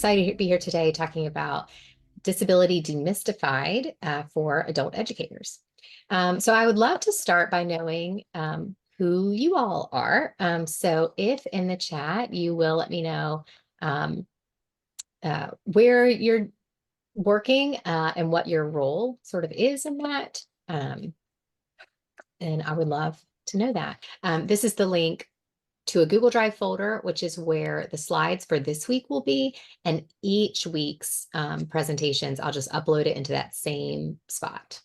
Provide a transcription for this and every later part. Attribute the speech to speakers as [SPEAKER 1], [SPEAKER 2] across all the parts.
[SPEAKER 1] excited to be here today talking about Disability Demystified for adult educators. So I would love to start by knowing who you all are. So if in the chat you will let me know um, where you're working and what your role sort of is in that. And I would love to know that. This is the link to a Google Drive folder, which is where the slides for this week will be. And each week's presentations, I'll just upload it into that same spot.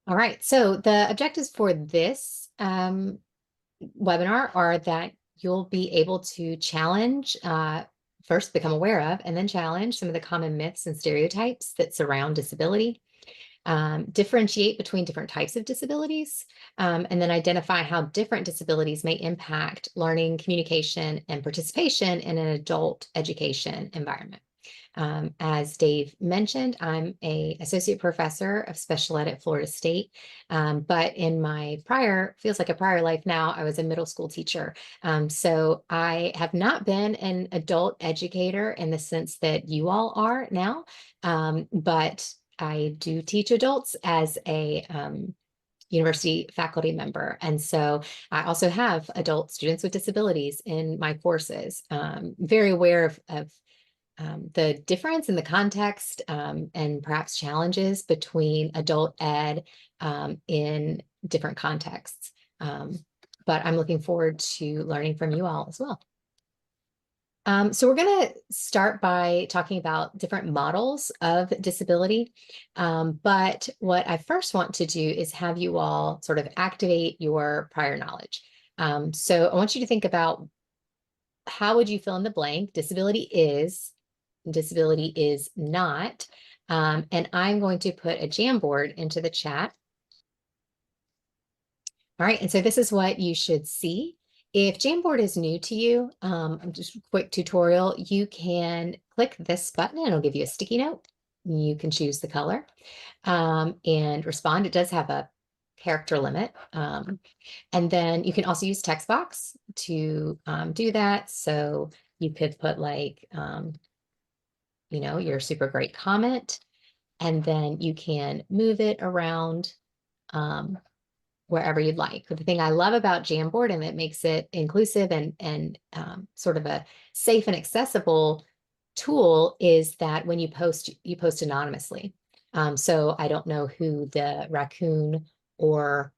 [SPEAKER 1] All right, so the objectives for this webinar are that you'll be able to challenge, first become aware of, and then challenge some of the common myths and stereotypes that surround disability. Differentiate between different types of disabilities, and then identify how different disabilities may impact learning, communication, and participation in an adult education environment. As Dave mentioned, I'm an associate professor of special ed at Florida State, but in my feels like a prior life now, I was a middle school teacher. So I have not been an adult educator in the sense that you all are now, but I do teach adults as a university faculty member. And so I also have adult students with disabilities in my courses. Very aware of the difference in the context and perhaps challenges between adult ed in different contexts. But I'm looking forward to learning from you all as well. So we're going to start by talking about different models of disability. But what I first want to do is have you all sort of activate your prior knowledge. So I want you to think about how would you fill in the blank? Disability is not. And I'm going to put a Jamboard into the chat. All right, and so this is what you should see. If Jamboard is new to you, just a quick tutorial, you can click this button and it'll give you a sticky note. You can choose the color and respond. It does have a character limit. And then you can also use text box to do that. So you could put like, your super great comment, and then you can move it around wherever you'd like. But the thing I love about Jamboard, and that makes it inclusive and sort of a safe and accessible tool, is that when you post anonymously. So I don't know who the raccoon or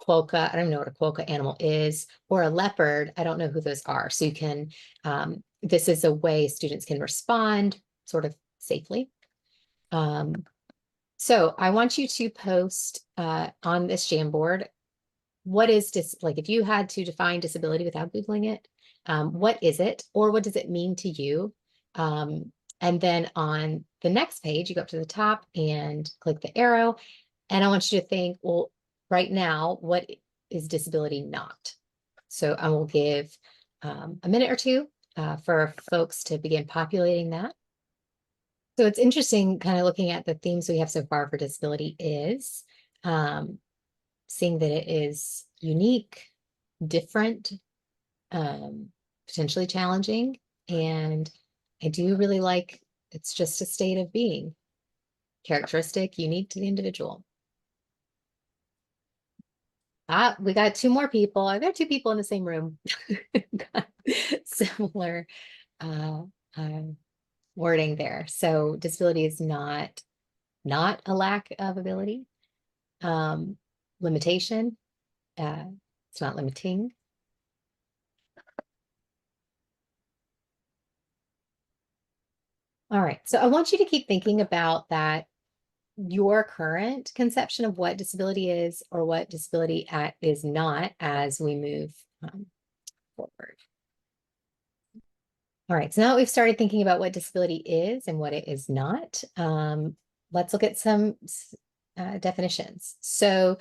[SPEAKER 1] quokka, I don't know what a quokka animal is, or a leopard, I don't know who those are. So you can, this is a way students can respond sort of safely. So I want you to post on this Jamboard, what is like if you had to define disability without Googling it, what is it, or what does it mean to you? And then on the next page, you go up to the top and click the arrow. And I want you to think, well, right now, what is disability not? So I will give a minute or two for folks to begin populating that. So it's interesting kind of looking at the themes we have so far for disability is seeing that it is unique, different, potentially challenging. And I do really like it's just a state of being, characteristic, unique to the individual. We got two more people. I got two people in the same room. Similar wording there. So disability is not a lack of ability. Limitation, it's not limiting. All right, so I want you to keep thinking about that, your current conception of what disability is or what disability is not as we move forward. All right, so now that we've started thinking about what disability is and what it is not, let's look at some definitions. So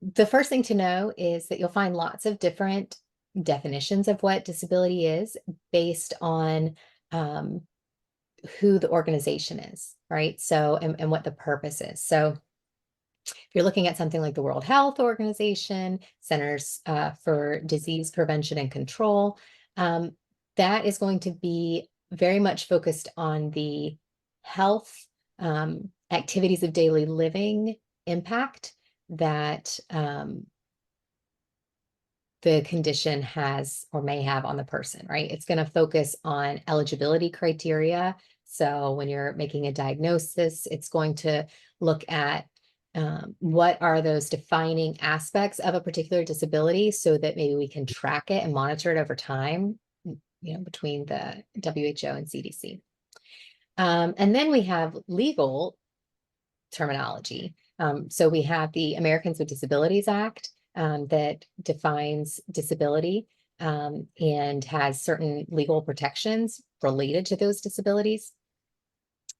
[SPEAKER 1] the first thing to know is that you'll find lots of different definitions of what disability is based on who the organization is, right? So, and what the purpose is. So if you're looking at something like the World Health Organization, Centers for Disease Prevention and Control, that is going to be very much focused on the health, activities of daily living impact that the condition has or may have on the person, right? It's going to focus on eligibility criteria. So when you're making a diagnosis, it's going to look at what are those defining aspects of a particular disability so that maybe we can track it and monitor it over time, between the WHO and CDC. And then we have legal terminology. So we have the Americans with Disabilities Act that defines disability and has certain legal protections related to those disabilities.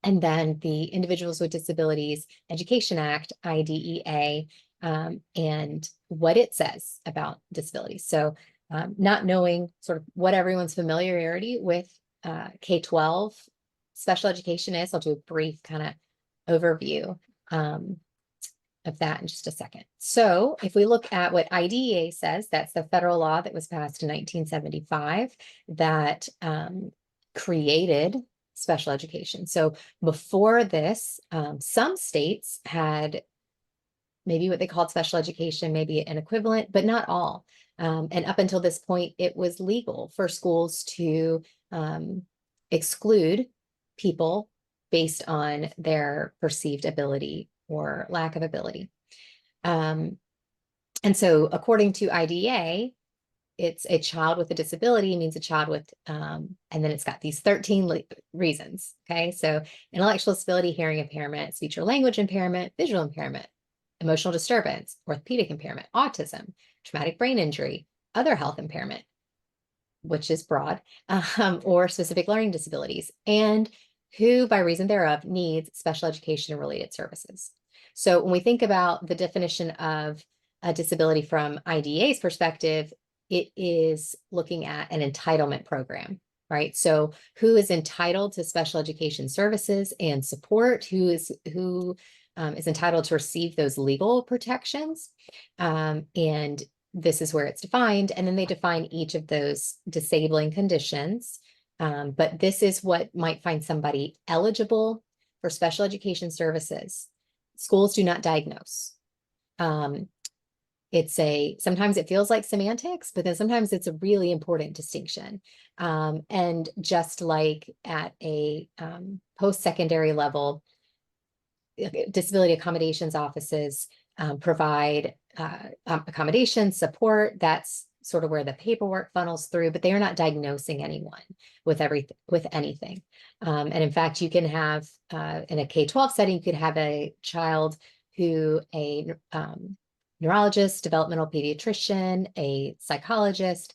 [SPEAKER 1] And then the Individuals with Disabilities Education Act, IDEA, and what it says about disabilities. So not knowing sort of what everyone's familiarity with K-12 special education is, I'll do a brief kind of overview of that in just a second. So if we look at what IDEA says, that's the federal law that was passed in 1975 that created special education. So before this, some states had maybe what they called special education, maybe an equivalent, but not all. And up until this point, it was legal for schools to exclude people based on their perceived ability or lack of ability. And so according to IDEA, it's a child with a disability means a child with, and then it's got these 13 reasons. Okay. So intellectual disability, hearing impairment, speech or language impairment, visual impairment, emotional disturbance, orthopedic impairment, autism, traumatic brain injury, other health impairment, which is broad, or specific learning disabilities, and who by reason thereof needs special education and related services. So when we think about the definition of a disability from IDEA's perspective, it is looking at an entitlement program, right? So who is entitled to special education services and support, who is entitled to receive those legal protections. And this is where it's defined. And then they define each of those disabling conditions. But this is what might find somebody eligible for special education services. Schools do not diagnose. Sometimes it feels like semantics, but then sometimes it's a really important distinction. And just like at a post-secondary level, disability accommodations offices provide accommodation support. That's sort of where the paperwork funnels through, but they are not diagnosing anyone with anything. And in fact, you can have in a K-12 setting, you could have a child who a neurologist, developmental pediatrician, a psychologist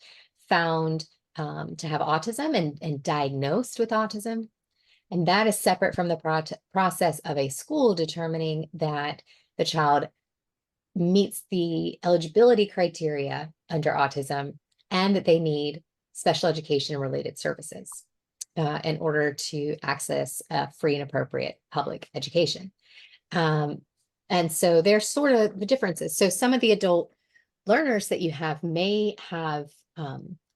[SPEAKER 1] found to have autism and diagnosed with autism. And that is separate from the process of a school determining that the child meets the eligibility criteria under autism and that they need special education and related services in order to access free and appropriate public education. And so there's sort of the differences. So some of the adult learners that you have may have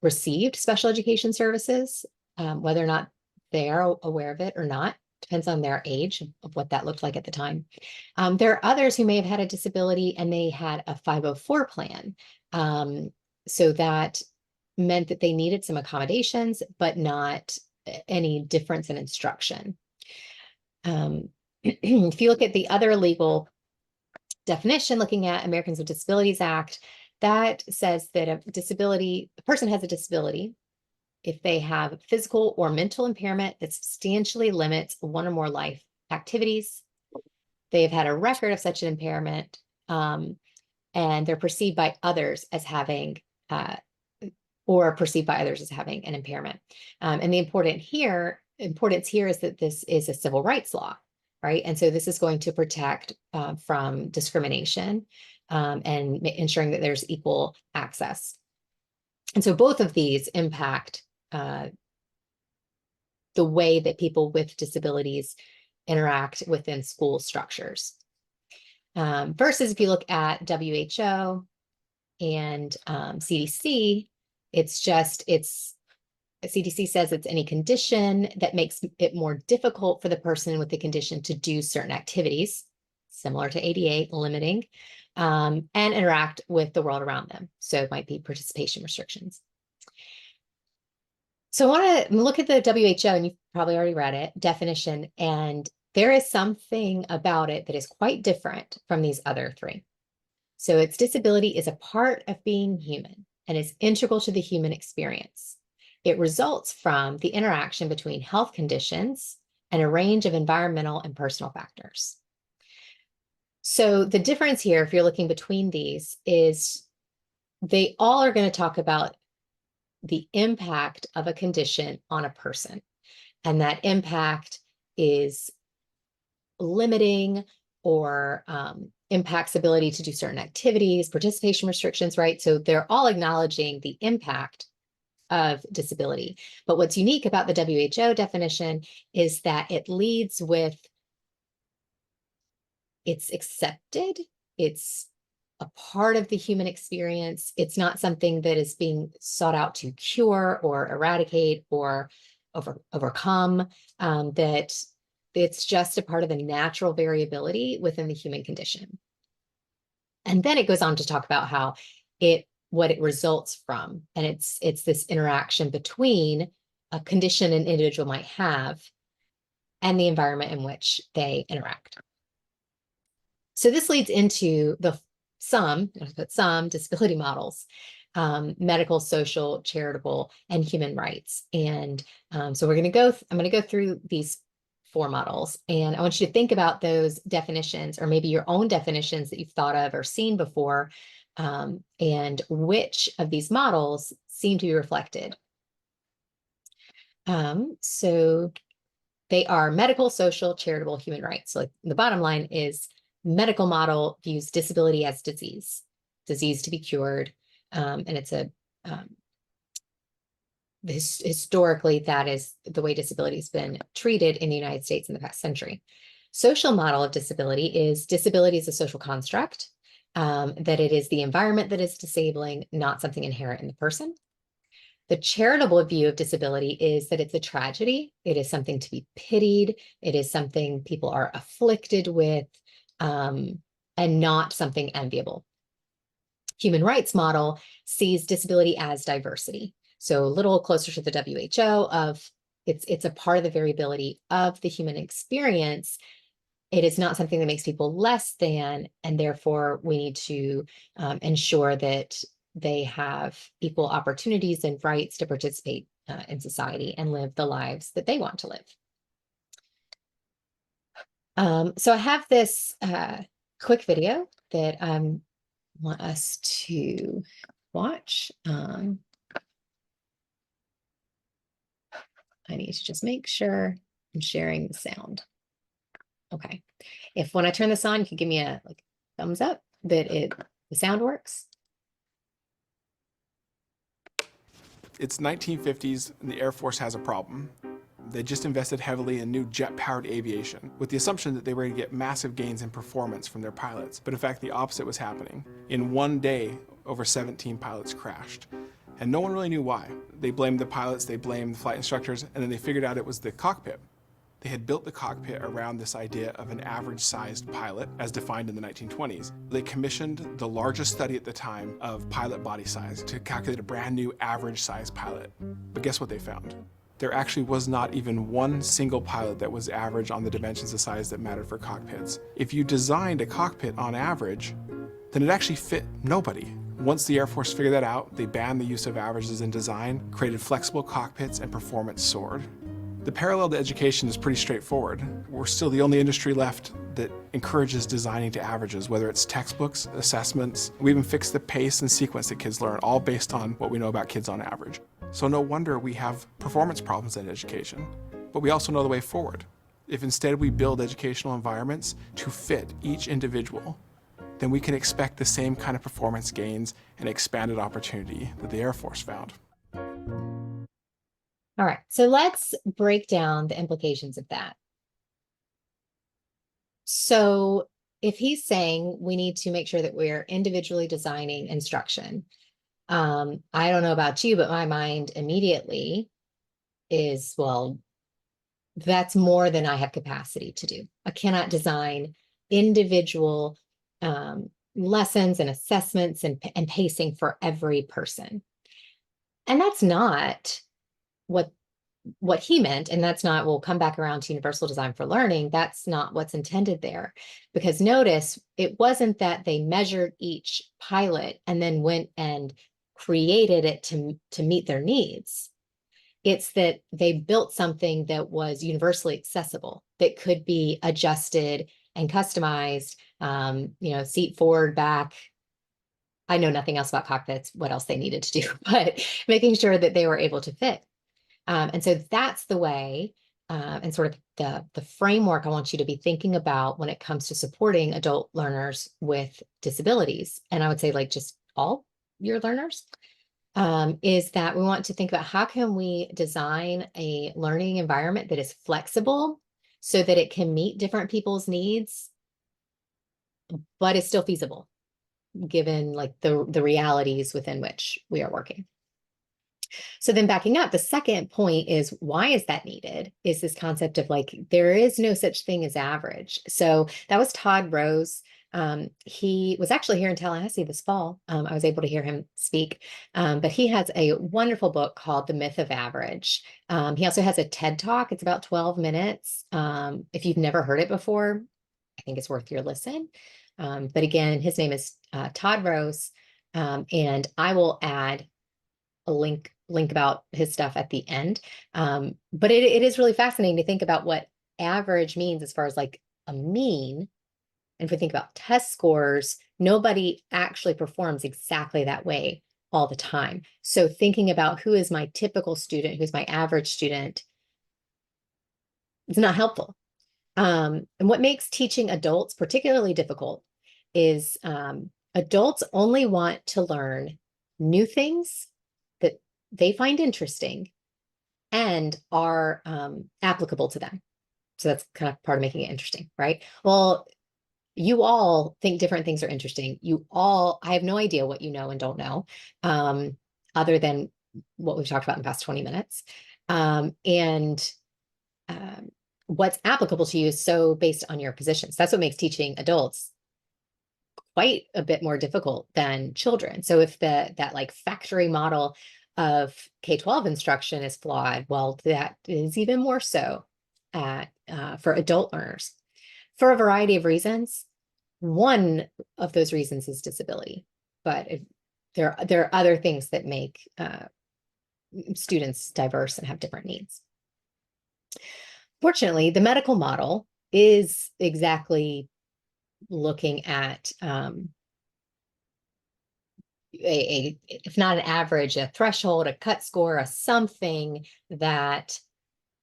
[SPEAKER 1] received special education services, whether or not they are aware of it or not, depends on their age of what that looked like at the time. There are others who may have had a disability and they had a 504 plan. So that meant that they needed some accommodations, but not any difference in instruction. If you look at the other legal definition, looking at Americans with Disabilities Act, that says that a person has a disability if they have physical or mental impairment that substantially limits one or more life activities. They have had a record of such an impairment, and they're perceived by others as having an impairment. And the importance here is that this is a civil rights law, right? And so this is going to protect from discrimination and ensuring that there's equal access. And so both of these impact the way that people with disabilities interact within school structures. Versus if you look at WHO and CDC, it's CDC says it's any condition that makes it more difficult for the person with the condition to do certain activities, similar to ADA, limiting, and interact with the world around them. So it might be participation restrictions. So I want to look at the WHO, and you've probably already read it, definition, and there is something about it that is quite different from these other three. So its disability is a part of being human and is integral to the human experience. It results from the interaction between health conditions and a range of environmental and personal factors. So the difference here, if you're looking between these, is they all are going to talk about the impact of a condition on a person. And that impact is limiting or impacts ability to do certain activities, participation restrictions, right? So they're all acknowledging the impact of disability. But what's unique about the WHO definition is that it leads with it's accepted, it's a part of the human experience. It's not something that is being sought out to cure or eradicate or overcome, that it's just a part of the natural variability within the human condition. And then it goes on to talk about how what it results from. And it's this interaction between a condition an individual might have and the environment in which they interact. So this leads into some disability models, medical, social, charitable, and human rights. And so I'm going to go through these 4 models, and I want you to think about those definitions, or maybe your own definitions that you've thought of or seen before, and which of these models seem to be reflected. So they are medical, social, charitable, human rights. So the bottom line is medical model views disability as disease to be cured. And it's historically, that is the way disability has been treated in the United States in the past century. Social model of disability is a social construct, that it is the environment that is disabling, not something inherent in the person. The charitable view of disability is that it's a tragedy. It is something to be pitied. It is something people are afflicted with, and not something enviable. Human rights model sees disability as diversity. So a little closer to the WHO of it's a part of the variability of the human experience. It is not something that makes people less than, and therefore we need to ensure that they have equal opportunities and rights to participate in society and live the lives that they want to live. So I have this quick video that I want us to watch. I need to just make sure I'm sharing the sound. Okay. If when I turn this on, you can give me a thumbs up that the sound works.
[SPEAKER 2] It's 1950s and the Air Force has a problem. They just invested heavily in new jet-powered aviation with the assumption that they were going to get massive gains in performance from their pilots. But in fact, the opposite was happening. In one day, over 17 pilots crashed. And no one really knew why. They blamed the pilots, they blamed the flight instructors, and then they figured out it was the cockpit. They had built the cockpit around this idea of an average-sized pilot, as defined in the 1920s. They commissioned the largest study at the time of pilot body size to calculate a brand new average-sized pilot. But guess what they found? There actually was not even one single pilot that was average on the dimensions of size that mattered for cockpits. If you designed a cockpit on average, then it actually fit nobody. Once the Air Force figured that out, they banned the use of averages in design, created flexible cockpits, and performance soared. The parallel to education is pretty straightforward. We're still the only industry left that encourages designing to averages, whether it's textbooks, assessments. We even fix the pace and sequence that kids learn, all based on what we know about kids on average. So no wonder we have performance problems in education. But we also know the way forward. If instead we build educational environments to fit each individual, then we can expect the same kind of performance gains and expanded opportunity that the Air Force found.
[SPEAKER 1] All right, so let's break down the implications of that. So if he's saying we need to make sure that we're individually designing instruction, I don't know about you, but my mind immediately is, well, that's more than I have capacity to do. I cannot design individual lessons and assessments and pacing for every person. And that's not what he meant, and that's not, we'll come back around to universal design for learning. That's not what's intended there. Because notice, it wasn't that they measured each pilot and then went and created it to meet their needs. It's that they built something that was universally accessible, that could be adjusted and customized, seat forward, back. I know nothing else about cockpits, what else they needed to do, but making sure that they were able to fit. And so that's the way, and sort of the framework I want you to be thinking about when it comes to supporting adult learners with disabilities. And I would say, like, just all your learners, is that we want to think about how can we design a learning environment that is flexible so that it can meet different people's needs, but is still feasible given like the realities within which we are working. So then backing up, the second point is, why is that needed? Is this concept of like, there is no such thing as average. So that was Todd Rose. He was actually here in Tallahassee this fall. I was able to hear him speak, but he has a wonderful book called The Myth of Average. He also has a TED Talk. It's about 12 minutes. If you've never heard it before, I think it's worth your listen. But again, his name is Todd Rose, and I will add a link about his stuff at the end. But it is really fascinating to think about what average means as far as like a mean. And if we think about test scores, nobody actually performs exactly that way all the time. So thinking about who is my typical student, who's my average student, is not helpful. And what makes teaching adults particularly difficult is adults only want to learn new things that they find interesting and are applicable to them. So that's kind of part of making it interesting, right? Well, you all think different things are interesting. I have no idea what you know and don't know, other than what we've talked about in the past 20 minutes. And what's applicable to you is so based on your positions. That's what makes teaching adults quite a bit more difficult than children. So if that like factory model of K-12 instruction is flawed, well, that is even more so for adult learners for a variety of reasons. One of those reasons is disability, but there are other things that make students diverse and have different needs. Fortunately, the medical model is exactly looking at if not an average, a threshold, a cut score, a something that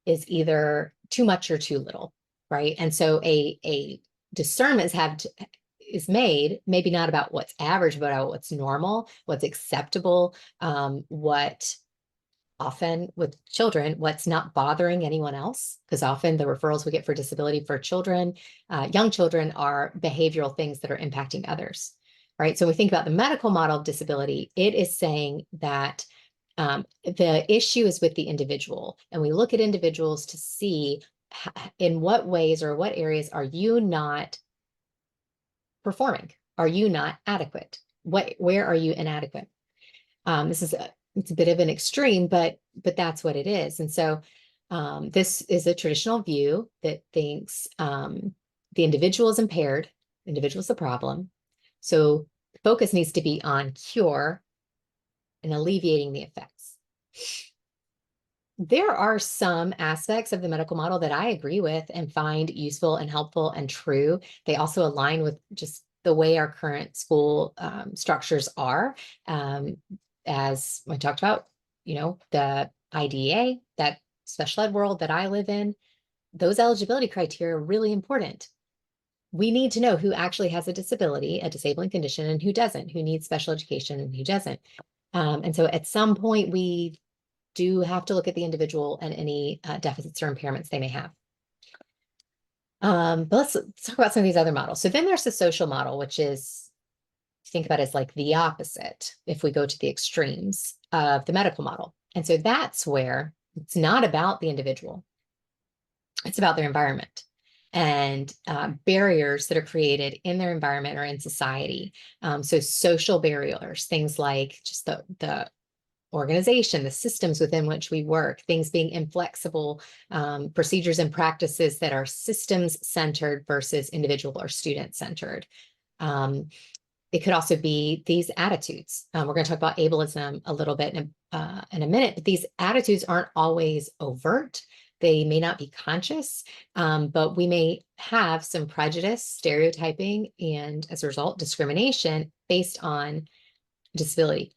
[SPEAKER 1] is either too much or too little, right? And so a discernment is made, maybe not about what's average, but about what's normal, what's acceptable, what often with children, what's not bothering anyone else, because often the referrals we get for disability for children, young children, are behavioral things that are impacting others, right? So we think about the medical model of disability, it is saying that the issue is with the individual, and we look at individuals to see in what ways or what areas are you not performing? Are you not adequate? Where are you inadequate? It's a bit of an extreme, but that's what it is. And so this is a traditional view that thinks the individual is impaired, individual is the problem. So focus needs to be on cure and alleviating the effects. There are some aspects of the medical model that I agree with and find useful and helpful and true. They also align with just the way our current school structures are. As I talked about, the IDEA, that special ed world that I live in, those eligibility criteria are really important. We need to know who actually has a disability, a disabling condition, and who doesn't, who needs special education and who doesn't. And so at some point, we do have to look at the individual and any deficits or impairments they may have. But let's talk about some of these other models. So then there's the social model, which is, think about it as like the opposite if we go to the extremes of the medical model. And so that's where It's not about the individual. It's about their environment and barriers that are created in their environment or in society. So social barriers, things like just the organization, the systems within which we work, things being inflexible, procedures and practices that are systems centered versus individual or student centered. It could also be these attitudes. We're going to talk about ableism a little bit in a minute, but these attitudes aren't always overt. They may not be conscious, but we may have some prejudice, stereotyping, and as a result, discrimination based on disability.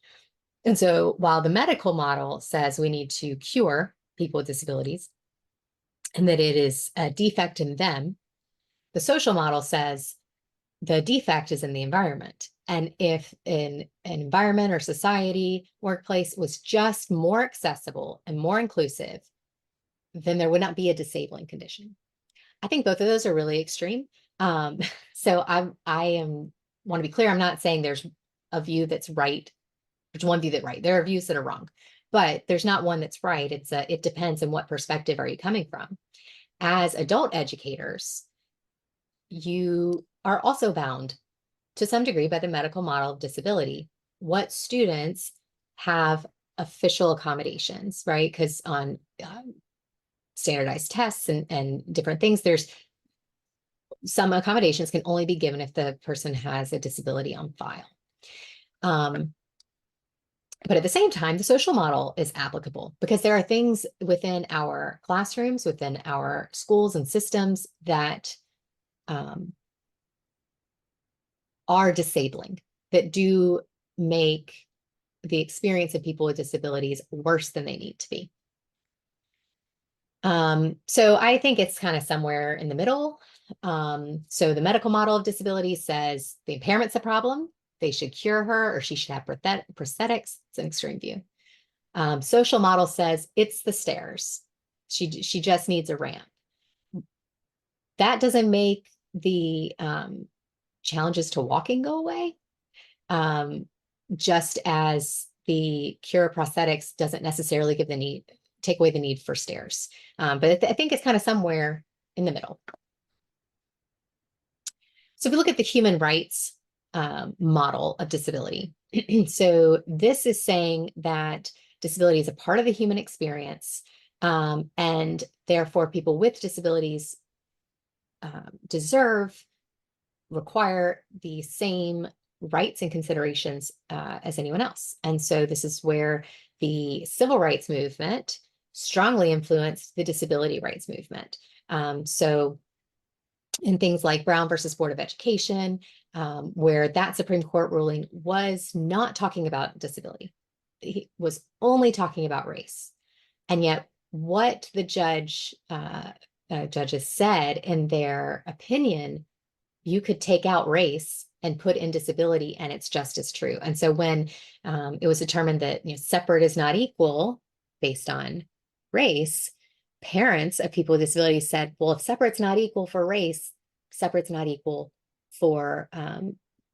[SPEAKER 1] And so while the medical model says we need to cure people with disabilities and that it is a defect in them, the social model says the defect is in the environment. And if an environment or society, workplace was just more accessible and more inclusive, then there would not be a disabling condition. I think both of those are really extreme. So I want to be clear. I'm not saying there's a view that's right. There's one view that's right. There are views that are wrong, but there's not one that's right. It depends on what perspective are you coming from. As adult educators, you are also bound to some degree by the medical model of disability. What students have official accommodations, right? Because on standardized tests and different things, there's some accommodations can only be given if the person has a disability on file. But at the same time, the social model is applicable because there are things within our classrooms, within our schools and systems that are disabling, that do make the experience of people with disabilities worse than they need to be. So I think it's kind of somewhere in the middle. So the medical model of disability says the impairment's a problem. They should cure her or she should have prosthetics. It's an extreme view. Social model says it's the stairs. She just needs a ramp. That doesn't make the challenges to walking go away. Just as the cure of prosthetics doesn't necessarily take away the need for stairs. But I think it's kind of somewhere in the middle. So if we look at the human rights model of disability, so this is saying that disability is a part of the human experience, and therefore people with disabilities require the same rights and considerations as anyone else. And so this is where the civil rights movement strongly influenced the disability rights movement. So in things like Brown versus Board of Education, where that Supreme Court ruling was not talking about disability, it was only talking about race. And yet what the judges said in their opinion, you could take out race and put in disability, and it's just as true. And so when it was determined that separate is not equal based on race, parents of people with disabilities said, well, if separate's not equal for race, separate's not equal for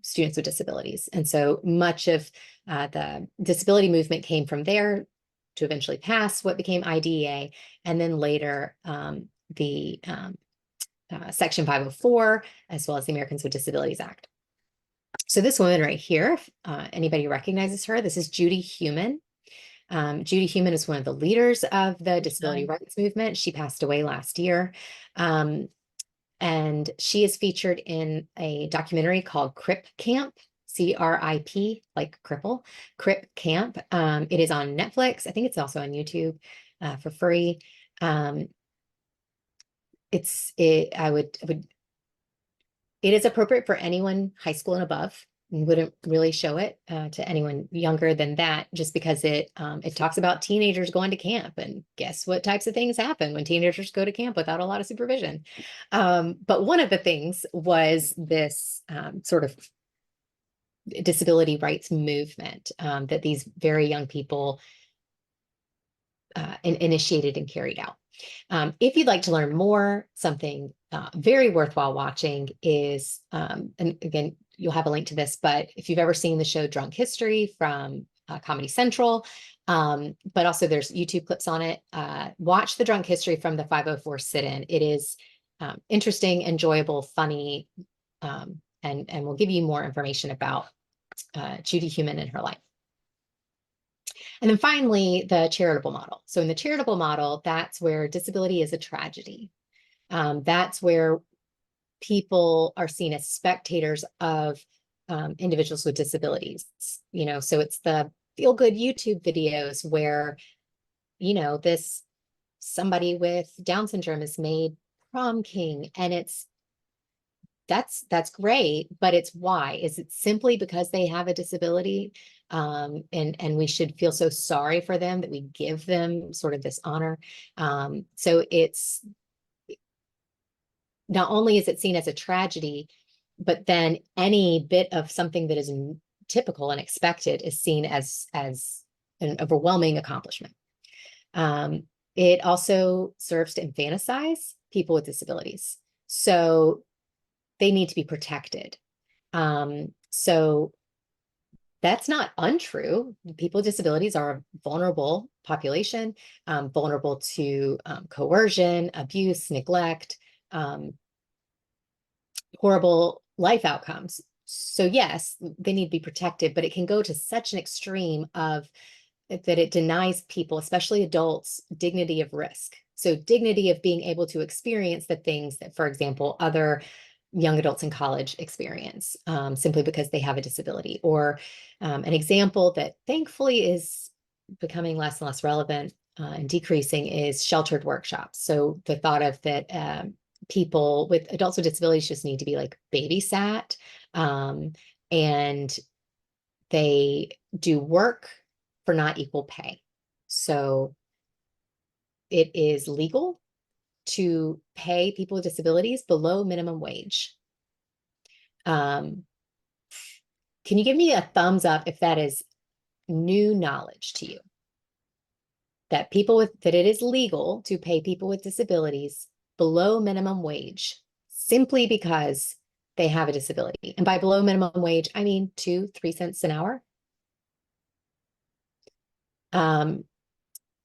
[SPEAKER 1] students with disabilities. And so much of the disability movement came from there to eventually pass what became IDEA, and then later the Section 504, as well as the Americans with Disabilities Act. So this woman right here, if anybody recognizes her, this is Judy Heumann. Judy Heumann is one of the leaders of the disability rights movement. She passed away last year. And she is featured in a documentary called Crip Camp, CRIP, like cripple, Crip Camp. It is on Netflix. I think it's also on YouTube for free. It is appropriate for anyone high school and above. Wouldn't really show it to anyone younger than that, just because it talks about teenagers going to camp, and guess what types of things happen when teenagers go to camp without a lot of supervision. But one of the things was this sort of disability rights movement that these very young people initiated and carried out. If you'd like to learn more, something very worthwhile watching is, and again, you'll have a link to this, but if you've ever seen the show Drunk History from Comedy Central, but also there's YouTube clips on it. Watch the drunk history from the 504 sit-in. It is interesting, enjoyable, funny, and will give you more information about Judy Heumann and her life. And then finally, the charitable model. So in the charitable model, that's where disability is a tragedy. That's where people are seen as spectators of individuals with disabilities. So it's the feel-good YouTube videos where, this somebody with Down syndrome is made prom king, and that's great, but it's why? Is it simply because they have a disability? And we should feel so sorry for them that we give them sort of this honor. So it's not only is it seen as a tragedy, but then any bit of something that is typical and expected is seen as an overwhelming accomplishment. It also serves to infantilize people with disabilities. So they need to be protected. So that's not untrue. People with disabilities are a vulnerable population, vulnerable to coercion, abuse, neglect, horrible life outcomes. So yes, they need to be protected, but it can go to such an extreme of that it denies people, especially adults, dignity of risk. So dignity of being able to experience the things that, for example, other young adults in college experience simply because they have a disability. Or an example that thankfully is becoming less and less relevant and decreasing is sheltered workshops. So the thought of that people with adults with disabilities just need to be like babysat, and they do work for not equal pay. So it is legal to pay people with disabilities below minimum wage. Can you give me a thumbs up if that is new knowledge to you? That it is legal to pay people with disabilities below minimum wage simply because they have a disability. And by below minimum wage, I mean 2-3 cents an hour.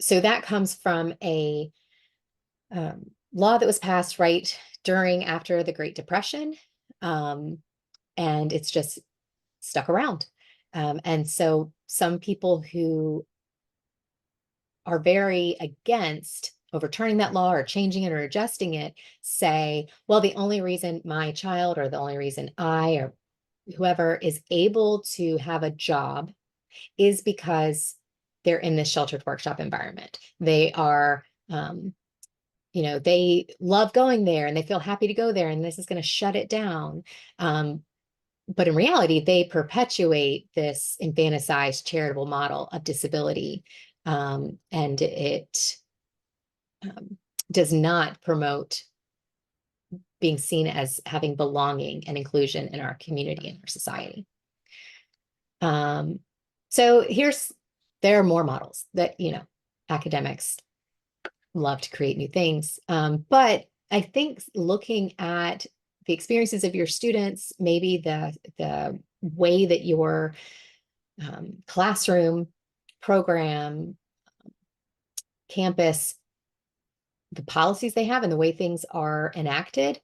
[SPEAKER 1] So that comes from a law that was passed right after the Great Depression. And it's just stuck around. And so some people who are very against overturning that law or changing it or adjusting it say, well, the only reason my child or the only reason I or whoever is able to have a job is because they're in this sheltered workshop environment. They are, they love going there and they feel happy to go there, and this is going to shut it down. But in reality, they perpetuate this infanticized charitable model of disability. And it does not promote being seen as having belonging and inclusion in our community and our society. So there are more models that, academics love to create new things. But I think looking at the experiences of your students, maybe the way that your classroom, program, campus, the policies they have and the way things are enacted,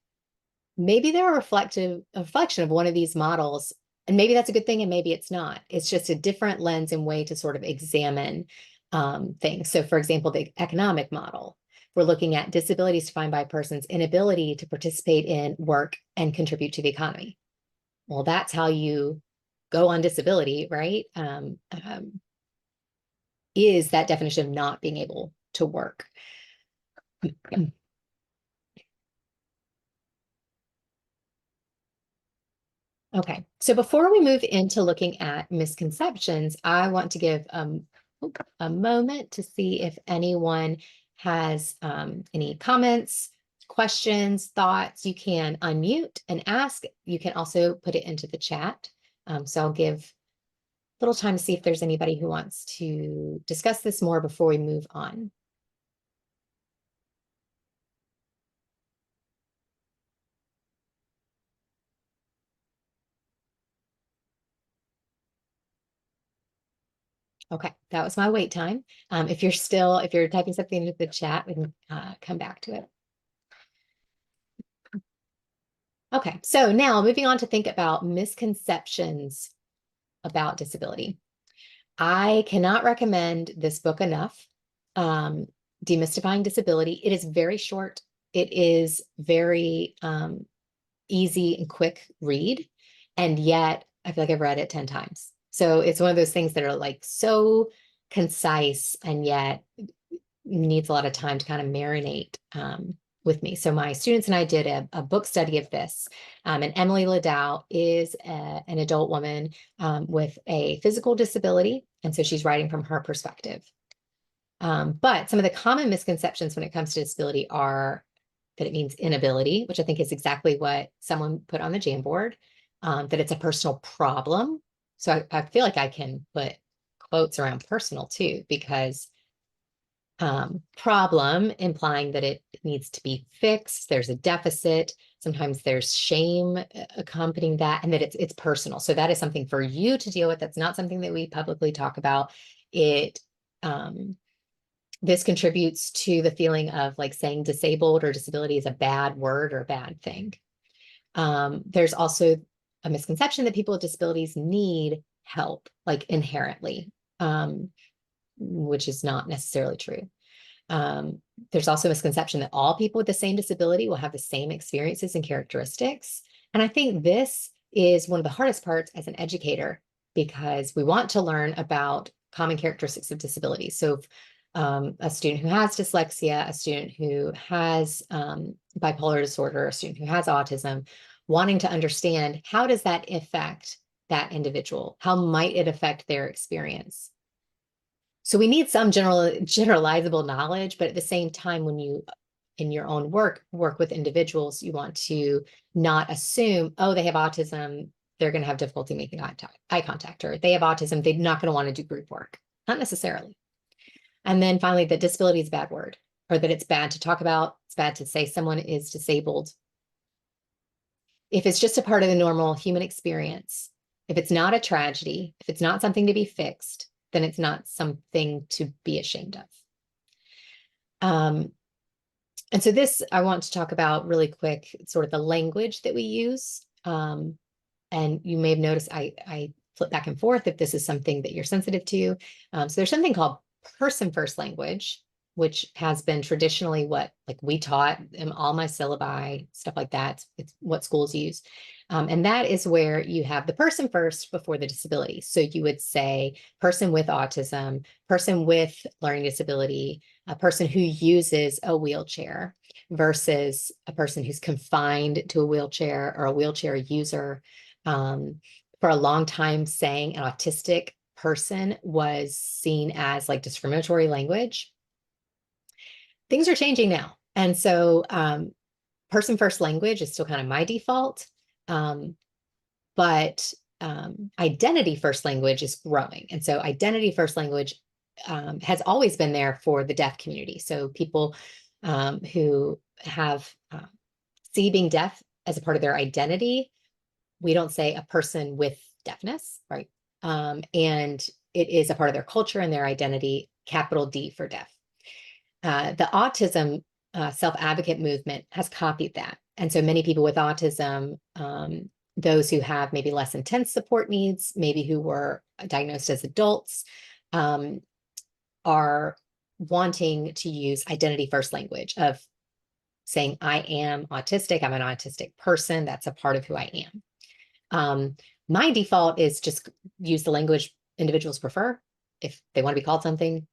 [SPEAKER 1] maybe they're a reflection of one of these models. And maybe that's a good thing and maybe it's not. It's just a different lens and way to sort of examine things. So for example, the economic model, we're looking at disabilities defined by a person's inability to participate in work and contribute to the economy. Well, that's how you go on disability, right? Is that definition of not being able to work. Okay, so before we move into looking at misconceptions, I want to give a moment to see if anyone has any comments, questions, thoughts. You can unmute and ask. You can also put it into the chat. So I'll give a little time to see if there's anybody who wants to discuss this more before we move on. Okay, that was my wait time. If you're typing something into the chat, we can come back to it. Okay, so now moving on to think about misconceptions about disability. I cannot recommend this book enough. Demystifying Disability. It is very short. It is very easy and quick read. And yet I feel like I've read it 10 times. So it's one of those things that are like so concise and yet needs a lot of time to kind of marinate with me. So my students and I did a book study of this. And Emily Ladau is an adult woman with a physical disability. And so she's writing from her perspective. But some of the common misconceptions when it comes to disability are that it means inability, which I think is exactly what someone put on the Jamboard, that it's a personal problem. So I feel like I can put quotes around personal too, because problem implying that it needs to be fixed. There's a deficit. Sometimes there's shame accompanying that, and that it's personal. So that is something for you to deal with. That's not something that we publicly talk about. It this contributes to the feeling of like saying disabled or disability is a bad word or a bad thing. There's also a misconception that people with disabilities need help, like inherently, which is not necessarily true. There's also a misconception that all people with the same disability will have the same experiences and characteristics. And I think this is one of the hardest parts as an educator, because we want to learn about common characteristics of disability. So a student who has dyslexia, a student who has bipolar disorder, a student who has autism, wanting to understand how does that affect that individual? How might it affect their experience? So we need some generalizable knowledge, but at the same time, when you in your own work with individuals, you want to not assume, oh, they have autism, they're going to have difficulty making eye contact, or they have autism, they're not going to want to do group work. Not necessarily. And then finally, that disability is a bad word, or that it's bad to talk about, it's bad to say someone is disabled. If it's just a part of the normal human experience, if it's not a tragedy, if it's not something to be fixed, then it's not something to be ashamed of. And so this, I want to talk about really quick, sort of the language that we use. And you may have noticed I flip back and forth if this is something that you're sensitive to. So there's something called person first language, which has been traditionally what like we taught in all my syllabi, stuff like that. It's what schools use. And that is where you have the person first before the disability. So you would say person with autism, person with learning disability, a person who uses a wheelchair versus a person who's confined to a wheelchair or a wheelchair user. For a long time, saying an autistic person was seen as like discriminatory language. Things are changing now. And so person first language is still kind of my default. But identity first language is growing. And so identity first language has always been there for the deaf community. So people who have see being deaf as a part of their identity, we don't say a person with deafness, right? And it is a part of their culture and their identity, capital D for deaf. The autism self-advocate movement has copied that. And so many people with autism, those who have maybe less intense support needs, maybe who were diagnosed as adults, are wanting to use identity first language of saying, I am autistic, I'm an autistic person, that's a part of who I am. My default is just use the language individuals prefer. If they want to be called something,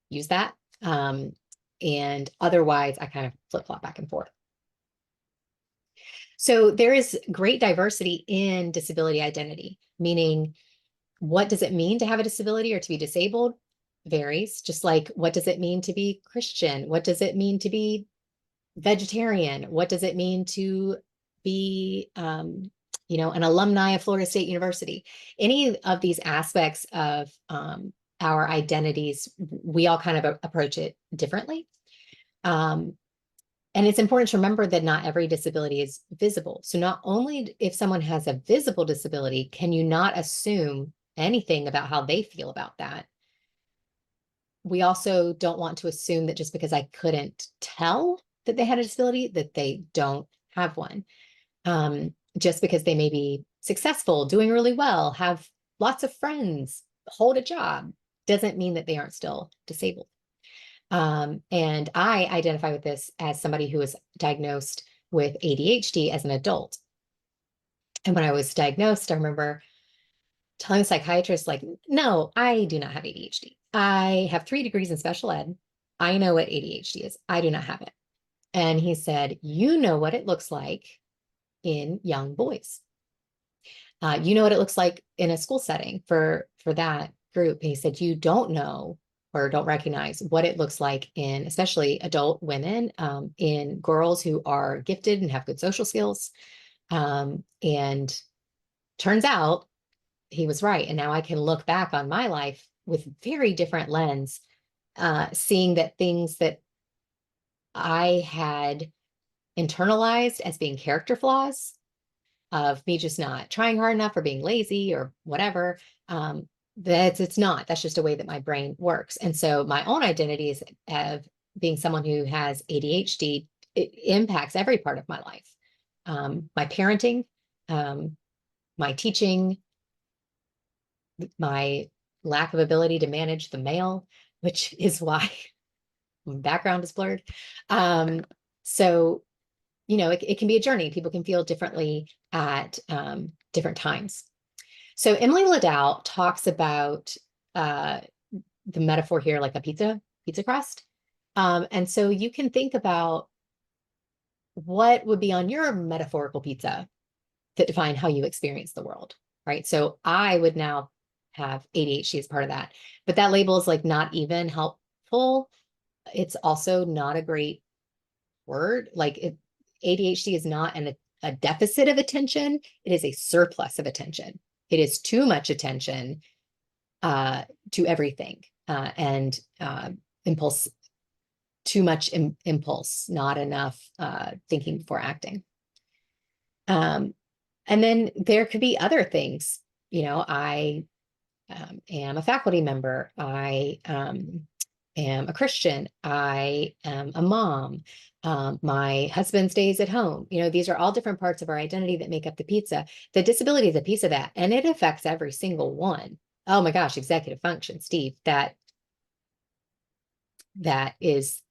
[SPEAKER 1] use that. And otherwise, I kind of flip-flop back and forth. So there is great diversity in disability identity, meaning what does it mean to have a disability or to be disabled varies, just like what does it mean to be Christian? What does it mean to be vegetarian? What does it mean to be, an alumni of Florida State University? Any of these aspects of our identities, we all kind of approach it differently. And it's important to remember that not every disability is visible. So not only if someone has a visible disability, can you not assume anything about how they feel about that. we also don't want to assume that just because I couldn't tell that they had a disability, that they don't have one. Just because they may be successful, doing really well, have lots of friends, hold a job, doesn't mean that they aren't still disabled. And I identify with this as somebody who was diagnosed with ADHD as an adult. And when I was diagnosed, I remember telling the psychiatrist, like, no, I do not have ADHD. I have 3 degrees in special ed. I know what ADHD is. I do not have it. And he said, you know what it looks like in young boys. You know what it looks like in a school setting for that group. And he said, you don't know or don't recognize what it looks like in especially adult women, in girls who are gifted and have good social skills. And turns out he was right. And now I can look back on my life with very different lens, seeing that things that I had internalized as being character flaws of me just not trying hard enough or being lazy or whatever, it's not. That's just a way that my brain works. And so my own identity is of being someone who has ADHD. It impacts every part of my life. My parenting, my teaching, my lack of ability to manage the mail, which is why my background is blurred. So, it can be a journey. People can feel differently at different times. So Emily Ladau talks about the metaphor here, like a pizza crust. And so you can think about what would be on your metaphorical pizza that define how you experience the world, right? So I would now have ADHD as part of that, but that label is like not even helpful. It's also not a great word. ADHD is not a deficit of attention. It is a surplus of attention. It is too much attention to everything, and impulse, too much impulse, not enough thinking before acting. And then there could be other things. I am a faculty member. I am a Christian. I am a mom. My husband stays at home. These are all different parts of our identity that make up the pizza. The disability is a piece of that, and it affects every single one. Oh my gosh, executive function, Steve, that is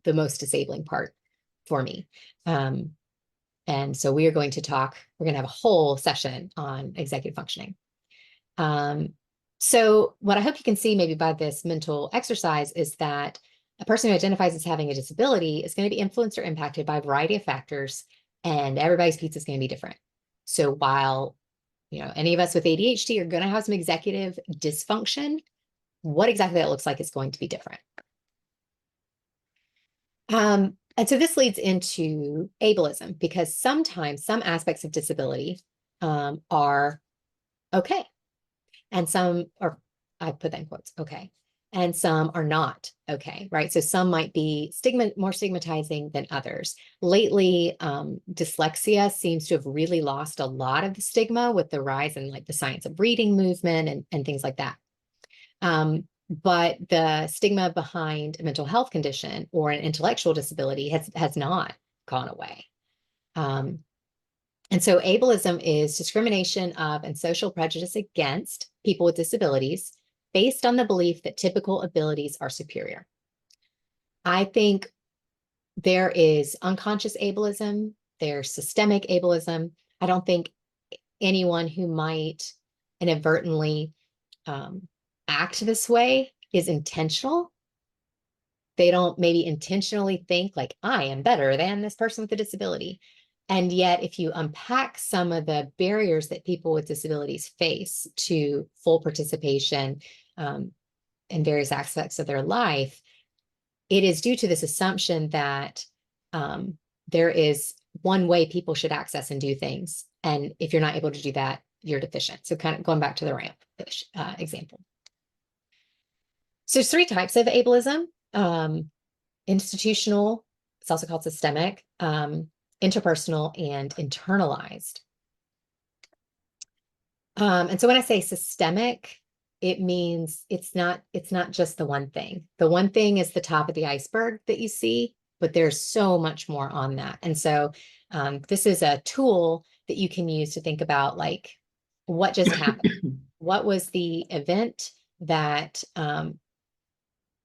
[SPEAKER 1] the most disabling part for me. And so we're going to have a whole session on executive functioning. So what I hope you can see maybe by this mental exercise is that a person who identifies as having a disability is going to be influenced or impacted by a variety of factors, and everybody's pizza is going to be different. So while, any of us with ADHD are going to have some executive dysfunction, what exactly that looks like is going to be different. And so this leads into ableism, because sometimes some aspects of disability are okay. And some are, I put that in quotes, okay. And some are not okay, right? So some might be more stigmatizing than others. Lately, dyslexia seems to have really lost a lot of the stigma with the rise in like the science of reading movement and things like that. But the stigma behind a mental health condition or an intellectual disability has not gone away. And so ableism is discrimination of and social prejudice against people with disabilities based on the belief that typical abilities are superior. I think there is unconscious ableism, there's systemic ableism. I don't think anyone who might inadvertently act this way is intentional. They don't maybe intentionally think like, I am better than this person with a disability. And yet, if you unpack some of the barriers that people with disabilities face to full participation in various aspects of their life, it is due to this assumption that there is one way people should access and do things. And if you're not able to do that, you're deficient. So kind of going back to the ramp example. So there's 3 types of ableism. Institutional, it's also called systemic, interpersonal, and internalized. And so when I say systemic, it means it's not just the one thing. The one thing is the top of the iceberg that you see, but there's so much more on that. And so this is a tool that you can use to think about, like, what just happened? What was the event that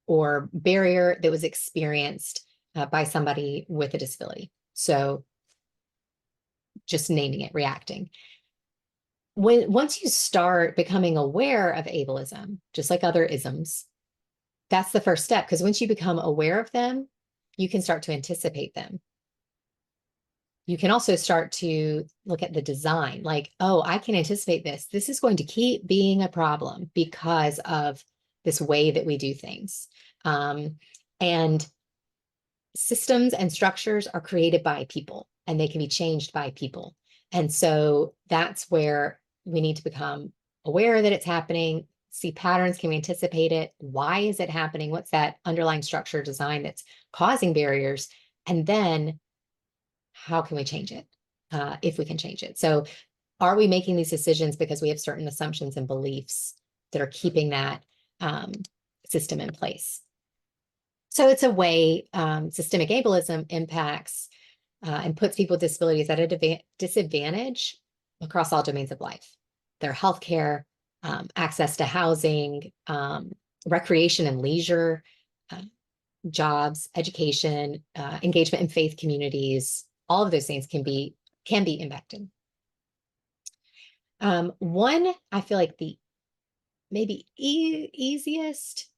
[SPEAKER 1] or barrier that was experienced by somebody with a disability? So just naming it, reacting. Once you start becoming aware of ableism, just like other isms, that's the first step. Because once you become aware of them, you can start to anticipate them. You can also start to look at the design, like, oh, I can anticipate this. This is going to keep being a problem because of this way that we do things. And systems and structures are created by people, and they can be changed by people. And so that's where we need to become aware that it's happening, see patterns. Can we anticipate it? Why is it happening? What's that underlying structure design that's causing barriers? And then how can we change it, if we can change it? So are we making these decisions because we have certain assumptions and beliefs that are keeping that system in place? So it's a way systemic ableism impacts and puts people with disabilities at a disadvantage across all domains of life. Their healthcare, access to housing, recreation and leisure, uh, jobs, education, engagement in faith communities. All of those things can be impacted. One, I feel like the maybe easiest,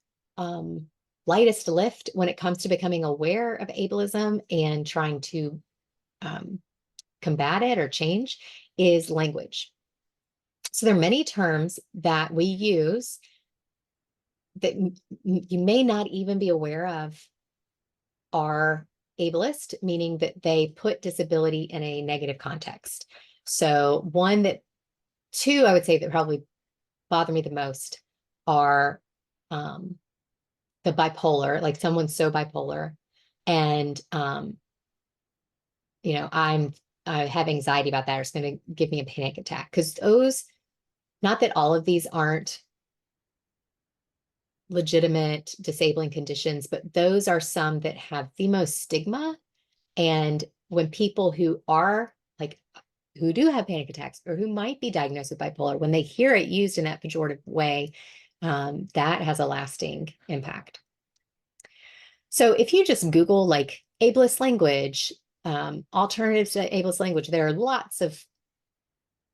[SPEAKER 1] lightest lift when it comes to becoming aware of ableism and trying to combat it or change is language. So there are many terms that we use that you may not even be aware of are ableist, meaning that they put disability in a negative context. So two, I would say that probably bother me the most are the bipolar, like someone's so bipolar, and I have anxiety about that, or it's going to give me a panic attack. Because those, not that all of these aren't legitimate disabling conditions, but those are some that have the most stigma. And when people who are like, who do have panic attacks or who might be diagnosed with bipolar, when they hear it used in that pejorative way, that has a lasting impact. So if you just Google like ableist language, alternatives to ableist language, there are lots of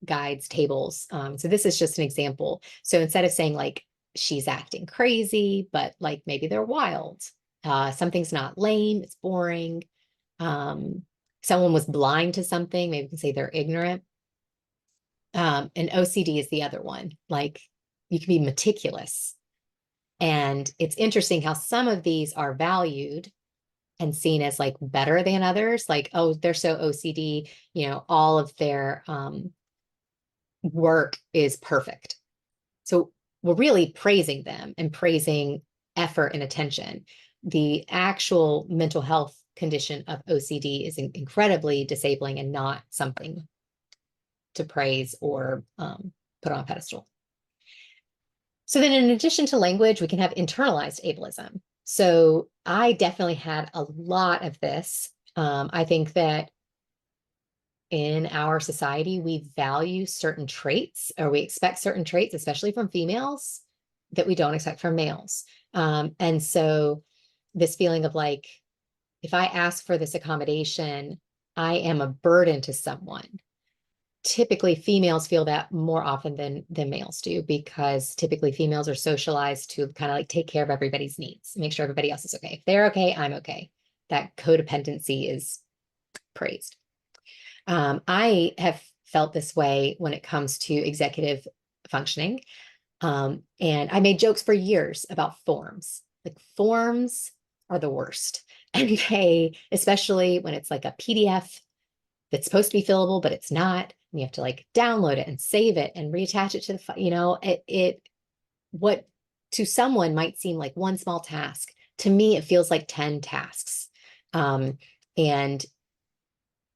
[SPEAKER 1] guides, tables. So this is just an example. So instead of saying like, she's acting crazy, but like maybe they're wild. Something's not lame, it's boring. Someone was blind to something, maybe we can say they're ignorant. And OCD is the other one. Like, you can be meticulous. And it's interesting how some of these are valued and seen as like better than others. Like, oh, they're so OCD, all of their work is perfect. So we're really praising them and praising effort and attention. The actual mental health condition of OCD is incredibly disabling and not something to praise or put on a pedestal. So then in addition to language, we can have internalized ableism. So I definitely had a lot of this. I think that in our society, we value certain traits, or we expect certain traits, especially from females, that we don't expect from males. And so this feeling of like, if I ask for this accommodation, I am a burden to someone. Typically, females feel that more often than males do, because typically females are socialized to kind of like take care of everybody's needs, make sure everybody else is okay. If they're okay, I'm okay. That codependency is praised. I have felt this way when it comes to executive functioning. And I made jokes for years about forms. Like, forms are the worst. And they, especially when it's like a PDF that's supposed to be fillable, but it's not. And you have to like download it and save it and reattach it to the, what to someone might seem like one small task. To me, it feels like 10 tasks. And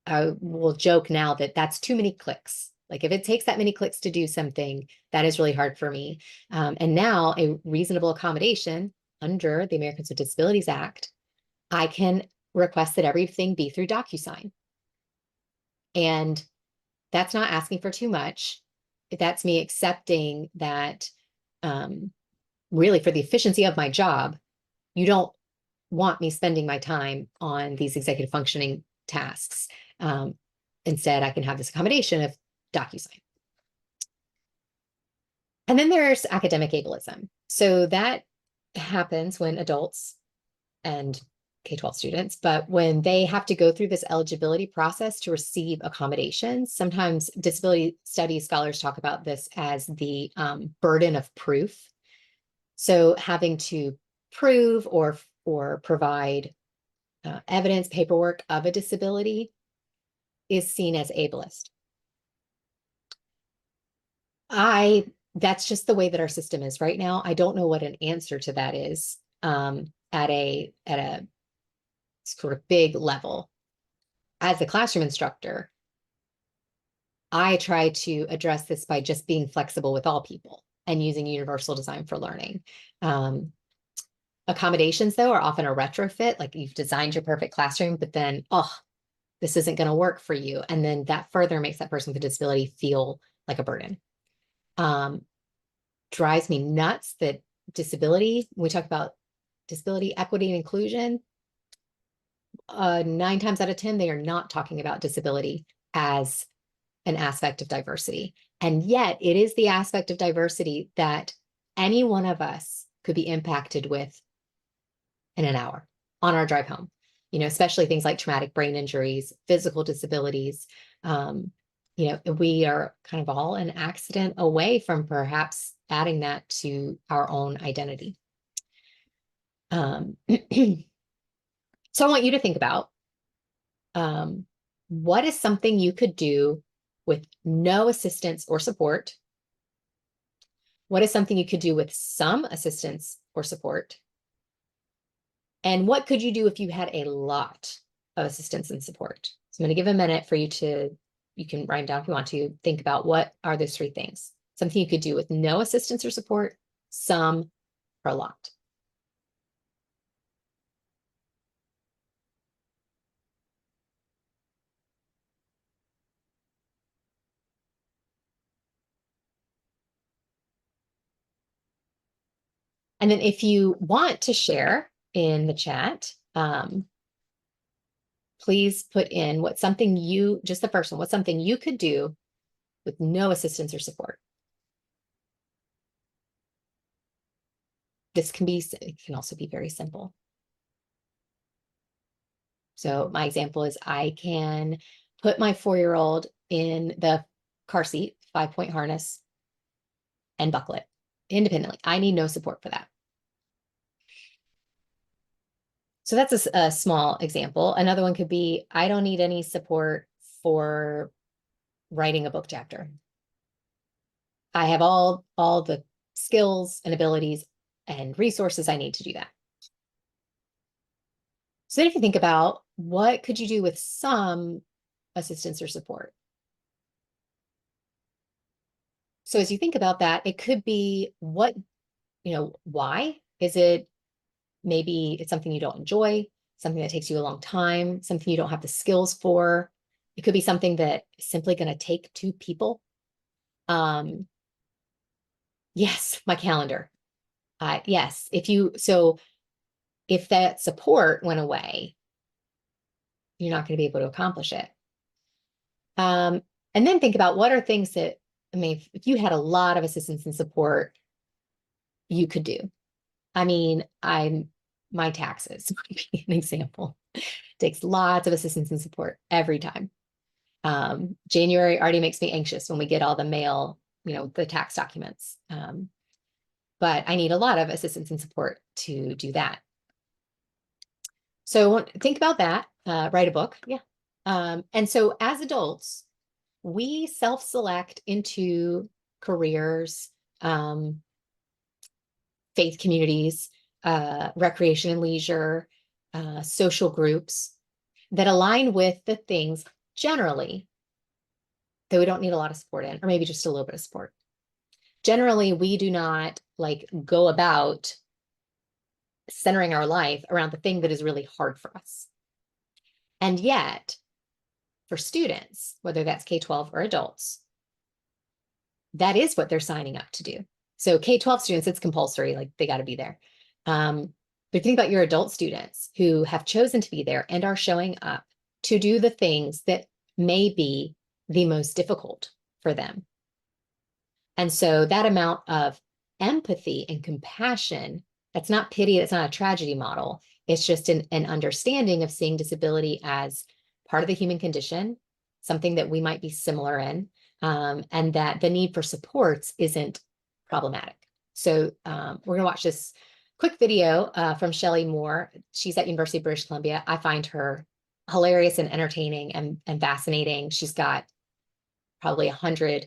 [SPEAKER 1] I will joke now that that's too many clicks. Like if it takes that many clicks to do something, that is really hard for me. And now a reasonable accommodation under the Americans with Disabilities Act, I can request that everything be through DocuSign. And that's not asking for too much. That's me accepting that really for the efficiency of my job, you don't want me spending my time on these executive functioning tasks. Instead, I can have this accommodation of DocuSign. And then there's academic ableism. So that happens when adults and K-12 students, but when they have to go through this eligibility process to receive accommodations, sometimes disability studies scholars talk about this as the burden of proof. So having to prove or provide evidence, paperwork of a disability is seen as ableist. That's just the way that our system is right now. I don't know what an answer to that is at a sort of big level. As a classroom instructor, I try to address this by just being flexible with all people and using universal design for learning. Accommodations, though, are often a retrofit. Like you've designed your perfect classroom, but then, oh, this isn't going to work for you. And then that further makes that person with a disability feel like a burden. Drives me nuts that disability, when we talk about disability, equity, and inclusion, 9 times out of 10, they are not talking about disability as an aspect of diversity. And yet it is the aspect of diversity that any one of us could be impacted with in an hour on our drive home, especially things like traumatic brain injuries, physical disabilities. We are kind of all an accident away from perhaps adding that to our own identity. So I want you to think about what is something you could do with no assistance or support? What is something you could do with some assistance or support? And what could you do if you had a lot of assistance and support? So I'm going to give a minute for you can write them down if you want to, think about what are those 3 things. Something you could do with no assistance or support, some, or a lot. And then if you want to share in the chat, please put in what's something just the first one, what's something you could do with no assistance or support. It can also be very simple. So my example is I can put my 4-year-old in the car seat, 5-point harness, and buckle it independently. I need no support for that. So that's a small example. Another one could be, I don't need any support for writing a book chapter. I have all the skills and abilities and resources I need to do that. So then if you think about what could you do with some assistance or support? So as you think about that, it could be why? Is it maybe it's something you don't enjoy, something that takes you a long time, something you don't have the skills for. It could be something that is simply going to take 2 people. Yes, my calendar. Yes, if that support went away, you're not going to be able to accomplish it. And then think about what are things that, if you had a lot of assistance and support, you could do. My taxes would be an example. It takes lots of assistance and support every time. January already makes me anxious when we get all the mail, the tax documents. But I need a lot of assistance and support to do that. So think about that, write a book. Yeah. And so as adults, we self-select into careers, faith communities, recreation and leisure, social groups that align with the things generally that we don't need a lot of support in, or maybe just a little bit of support. Generally, we do not like go about centering our life around the thing that is really hard for us. And yet, for students, whether that's K-12 or adults, that is what they're signing up to do. So K-12 students, it's compulsory, like they got to be there. But think about your adult students who have chosen to be there and are showing up to do the things that may be the most difficult for them. And so that amount of empathy and compassion, that's not pity, that's not a tragedy model. It's just an understanding of seeing disability as part of the human condition, something that we might be similar in, and that the need for supports isn't problematic. So we're going to watch this quick video from Shelley Moore. She's at University of British Columbia. I find her hilarious and entertaining and fascinating. She's got probably 100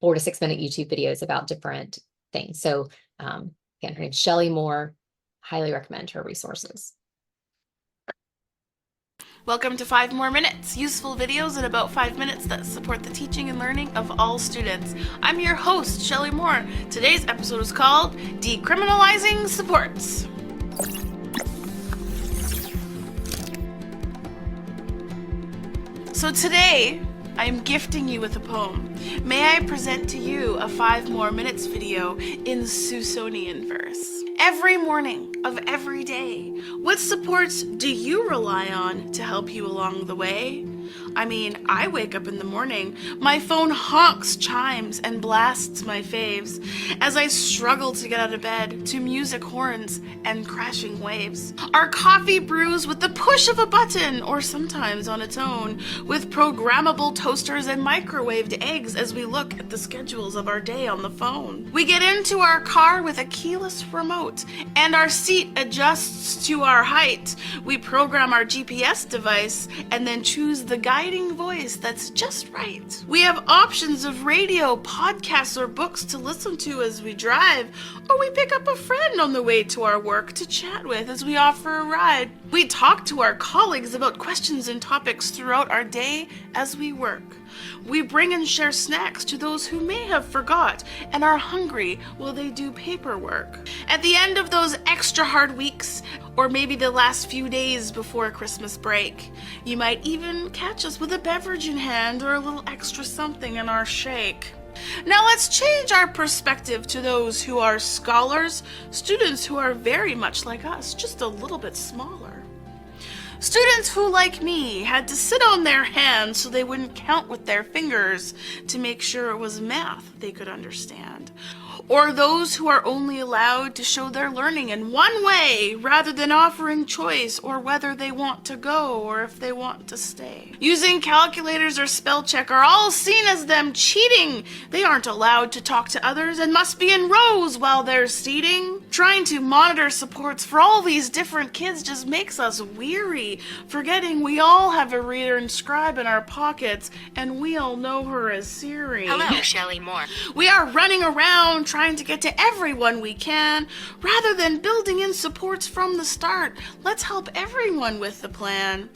[SPEAKER 1] 4 to 6 minute YouTube videos about different things. So again, her name's Shelley Moore. Highly recommend her resources.
[SPEAKER 3] Welcome to 5 More Minutes, useful videos in about 5 minutes that support the teaching and learning of all students. I'm your host, Shelley Moore. Today's episode is called Decriminalizing Supports. So today, I'm gifting you with a poem. May I present to you a 5 More Minutes video in Susonian verse. Every morning of every day, what supports do you rely on to help you along the way? I mean, I wake up in the morning, my phone honks, chimes, and blasts my faves as I struggle to get out of bed to music horns and crashing waves. Our coffee brews with the push of a button or sometimes on its own, with programmable toasters and microwaved eggs as we look at the schedules of our day on the phone. We get into our car with a keyless remote and our seat adjusts to our height. We program our GPS device and then choose the guiding voice that's just right. We have options of radio, podcasts, or books to listen to as we drive, or we pick up a friend on the way to our work to chat with as we offer a ride. We talk to our colleagues about questions and topics throughout our day as we work. We bring and share snacks to those who may have forgot and are hungry while they do paperwork. At the end of those extra hard weeks, or maybe the last few days before Christmas break, you might even catch us with a beverage in hand or a little extra something in our shake. Now let's change our perspective to those who are scholars, students who are very much like us, just a little bit smaller. Students who, like me, had to sit on their hands so they wouldn't count with their fingers to make sure it was math they could understand. Or those who are only allowed to show their learning in one way rather than offering choice or whether they want to go or if they want to stay. Using calculators or spell check are all seen as them cheating. They aren't allowed to talk to others and must be in rows while they're seating. Trying to monitor supports for all these different kids just makes us weary, forgetting we all have a reader and scribe in our pockets and we all know her as Siri.
[SPEAKER 4] Hello, Shelley Moore.
[SPEAKER 3] We are running around trying to get to everyone we can. Rather than building in supports from the start, let's help everyone with the plan.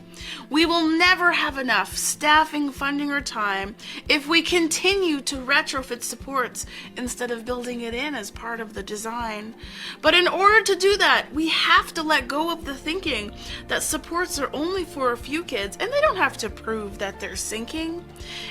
[SPEAKER 3] We will never have enough staffing, funding, or time if we continue to retrofit supports instead of building it in as part of the design. But in order to do that, we have to let go of the thinking that supports are only for a few kids and they don't have to prove that they're sinking,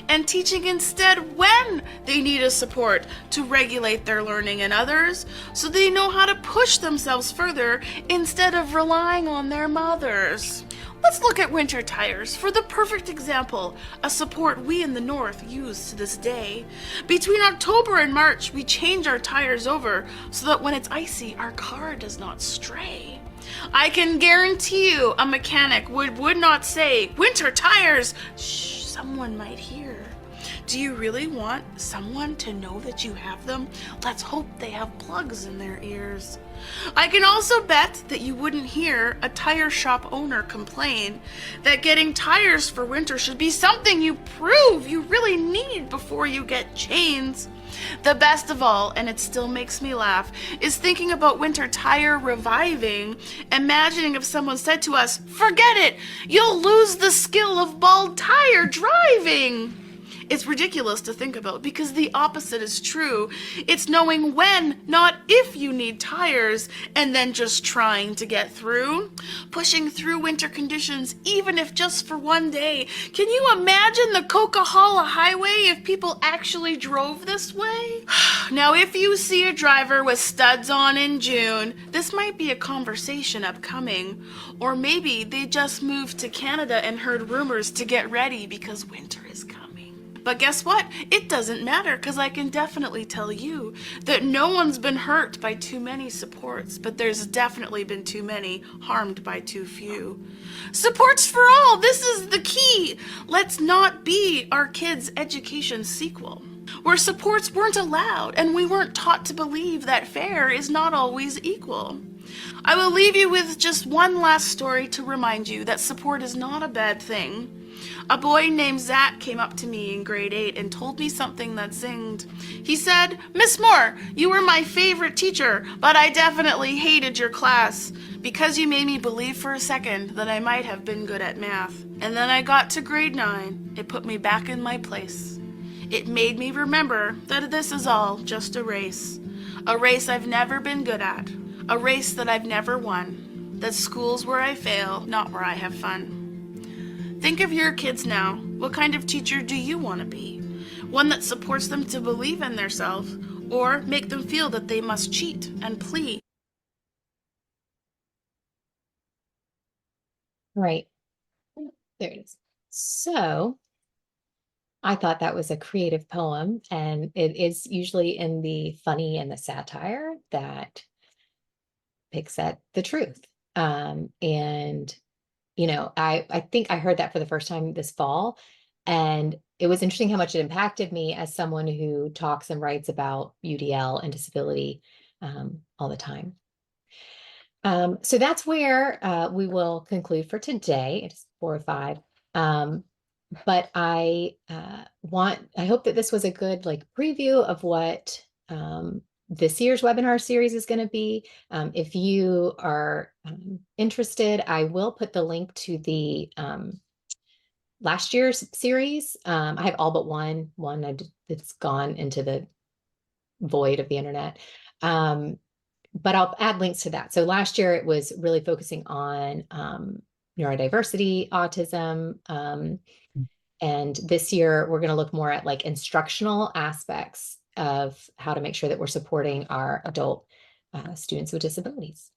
[SPEAKER 3] and teaching instead when they need a support to regulate their learning in others so they know how to push themselves further instead of relying on their mothers. Let's look at winter tires for the perfect example, a support we in the North use to this day. Between October and March, we change our tires over so that when it's icy, our car does not stray. I can guarantee you a mechanic would not say, "Winter tires!" Shh, someone might hear. Do you really want someone to know that you have them? Let's hope they have plugs in their ears. I can also bet that you wouldn't hear a tire shop owner complain that getting tires for winter should be something you prove you really need before you get chains. The best of all, and it still makes me laugh, is thinking about winter tire reviving, imagining if someone said to us, "Forget it, you'll lose the skill of bald tire driving." It's ridiculous to think about because the opposite is true. It's knowing when, not if you need tires, and then just trying to get through. Pushing through winter conditions, even if just for one day. Can you imagine the Coquihalla Highway if people actually drove this way? Now, if you see a driver with studs on in June, this might be a conversation upcoming. Or maybe they just moved to Canada and heard rumors to get ready because winter is coming. But guess what? It doesn't matter because I can definitely tell you that no one's been hurt by too many supports, but there's definitely been too many harmed by too few. Supports for all, this is the key. Let's not be our kids' education sequel, where supports weren't allowed and we weren't taught to believe that fair is not always equal. I will leave you with just one last story to remind you that support is not a bad thing. A boy named Zach came up to me in grade 8 and told me something that zinged. He said, "Miss Moore, you were my favorite teacher, but I definitely hated your class because you made me believe for a second that I might have been good at math. And then I got to grade 9. It put me back in my place. It made me remember that this is all just a race I've never been good at, a race that I've never won, that school's where I fail, not where I have fun." Think of your kids now. What kind of teacher do you want to be? One that supports them to believe in themselves, or make them feel that they must cheat and plead?
[SPEAKER 1] Right. There it is. So I thought that was a creative poem, and it is usually in the funny and the satire that picks at the truth. And I think I heard that for the first time this fall, and it was interesting how much it impacted me as someone who talks and writes about UDL and disability all the time. So that's where we will conclude for today. It's 4:05. But I hope that this was a good preview of what this year's webinar series is going to be. If you are interested, I will put the link to the last year's series. I have all but one that's gone into the void of the internet. But I'll add links to that. So last year it was really focusing on neurodiversity, autism, and this year we're going to look more at instructional aspects of how to make sure that we're supporting our adult students with disabilities.